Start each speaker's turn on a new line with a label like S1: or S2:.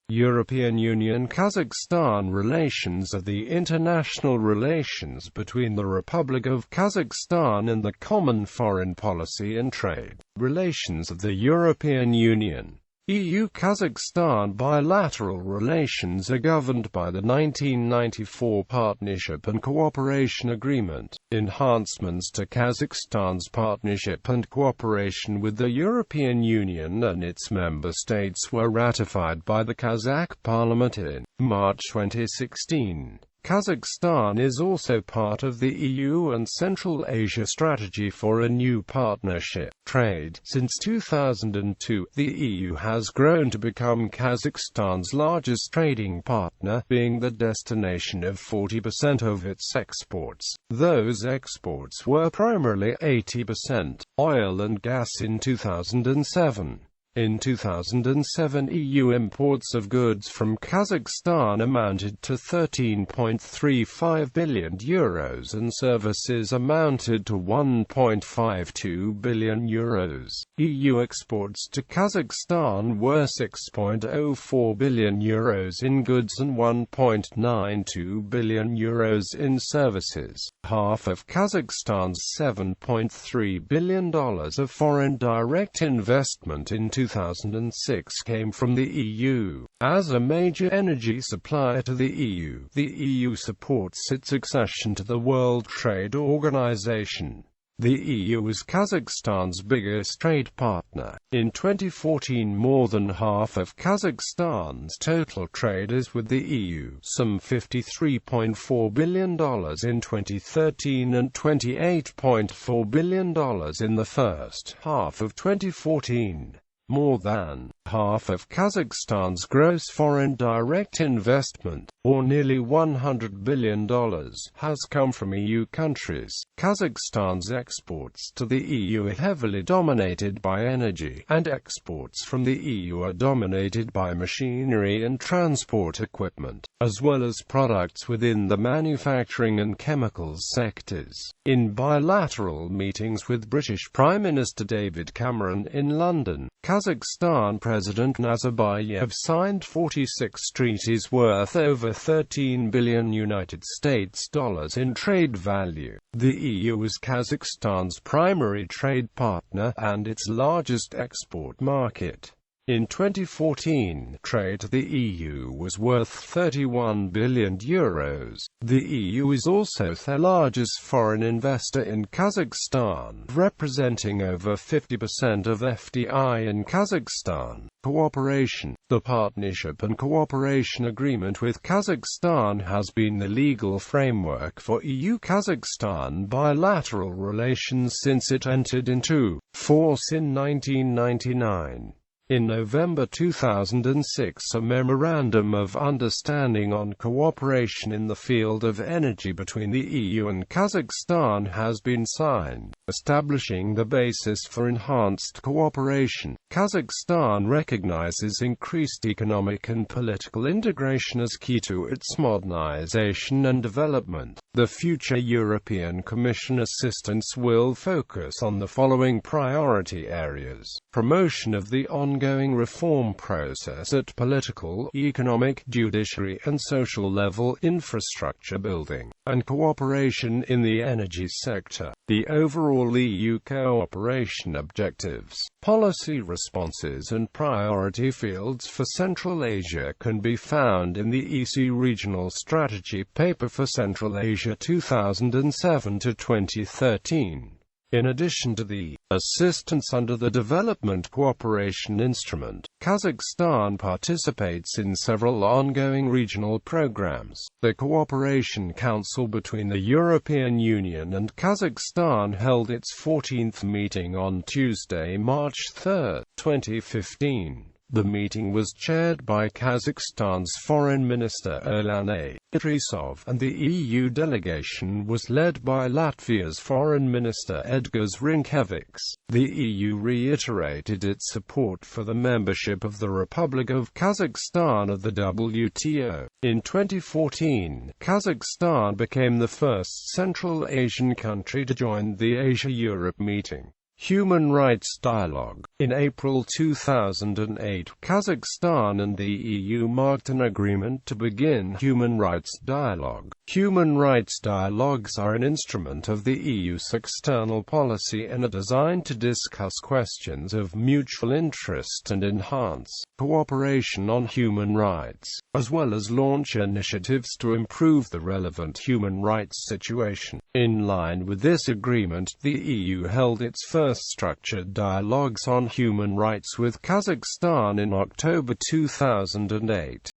S1: European Union-Kazakhstan relations are the international relations between the Republic of Kazakhstan and the common foreign policy and trade relations of the European Union. EU-Kazakhstan bilateral relations are governed by the 1994 Partnership and Cooperation Agreement. Enhancements to Kazakhstan's partnership and cooperation with the European Union and its member states were ratified by the Kazakh Parliament in March 2016. Kazakhstan is also part of the EU and Central Asia Strategy for a New Partnership. Trade. Since 2002, the EU has grown to become Kazakhstan's largest trading partner, being the destination of 40% of its exports. Those exports were primarily 80% oil and gas in 2007. In 2007, EU imports of goods from Kazakhstan amounted to €13.35 billion and services amounted to €1.52 billion. EU exports to Kazakhstan were €6.04 billion in goods and €1.92 billion in services. Half of Kazakhstan's $7.3 billion of foreign direct investment in 2006 came from the EU. As a major energy supplier to the EU supports its accession to the World Trade Organization. The EU is Kazakhstan's biggest trade partner. In 2014, more than half of Kazakhstan's total trade is with the EU, some $53.4 billion in 2013 and $28.4 billion in the first half of 2014. More than half of Kazakhstan's gross foreign direct investment, or nearly $100 billion, has come from EU countries. Kazakhstan's exports to the EU are heavily dominated by energy, and exports from the EU are dominated by machinery and transport equipment, as well as products within the manufacturing and chemicals sectors. In bilateral meetings with British Prime Minister David Cameron in London, Kazakhstan President Nazarbayev signed 46 treaties worth over $13 billion in trade value. The EU is Kazakhstan's primary trade partner and its largest export market. In 2014, trade to the EU was worth €31 billion. The EU is also the largest foreign investor in Kazakhstan, representing over 50% of FDI in Kazakhstan. Cooperation. The Partnership and Cooperation Agreement with Kazakhstan has been the legal framework for EU-Kazakhstan bilateral relations since it entered into force in 1999. In November 2006, a Memorandum of Understanding on Cooperation in the Field of Energy between the EU and Kazakhstan has been signed, establishing the basis for enhanced cooperation. Kazakhstan recognizes increased economic and political integration as key to its modernization and development. The future European Commission assistance will focus on the following priority areas: promotion of the ongoing reform process at political, economic, judiciary and social level, infrastructure building, and cooperation in the energy sector. The overall EU cooperation objectives, policy responses and priority fields for Central Asia can be found in the EC Regional Strategy Paper for Central Asia 2007 to 2013. In addition to the assistance under the Development Cooperation Instrument, Kazakhstan participates in several ongoing regional programs. The Cooperation Council between the European Union and Kazakhstan held its 14th meeting on Tuesday, March 3, 2015. The meeting was chaired by Kazakhstan's Foreign Minister Erlan Idrisov, and the EU delegation was led by Latvia's Foreign Minister Edgars Rinkēvičs. The EU reiterated its support for the membership of the Republic of Kazakhstan of the WTO. In 2014, Kazakhstan became the first Central Asian country to join the Asia-Europe meeting. Human Rights Dialogue. In April 2008, Kazakhstan and the EU marked an agreement to begin human rights dialogue. Human rights dialogues are an instrument of the EU's external policy and are designed to discuss questions of mutual interest and enhance cooperation on human rights, as well as launch initiatives to improve the relevant human rights situation. In line with this agreement, the EU held its first structured dialogues on human rights with Kazakhstan in October 2008.